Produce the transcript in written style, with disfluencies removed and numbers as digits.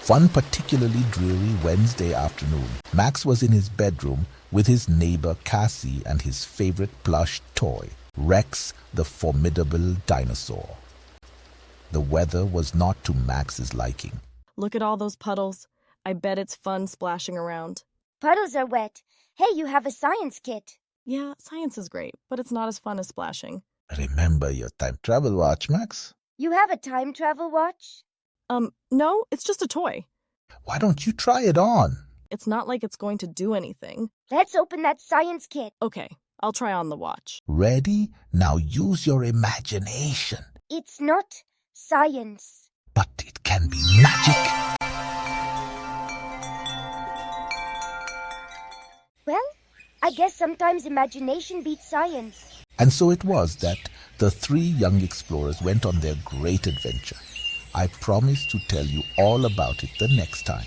One particularly dreary Wednesday afternoon, Max was in his bedroom with his neighbor Cassie and his favorite plush toy, Rex the formidable dinosaur. The weather was not to Max's liking. Look at all those puddles. I bet it's fun splashing around. Puddles are wet. Hey, you have a science kit. Yeah, science is great, but it's not as fun as splashing. Remember your time travel watch, Max? You have a time travel watch? No, it's just a toy. Why don't you try it on? It's not like it's going to do anything. Let's open that science kit. Okay, I'll try on the watch. Ready? Now use your imagination. It's not science. But it can be magic. Well, I guess sometimes imagination beats science. And so it was that the three young explorers went on their great adventure. I promise to tell you all about it the next time.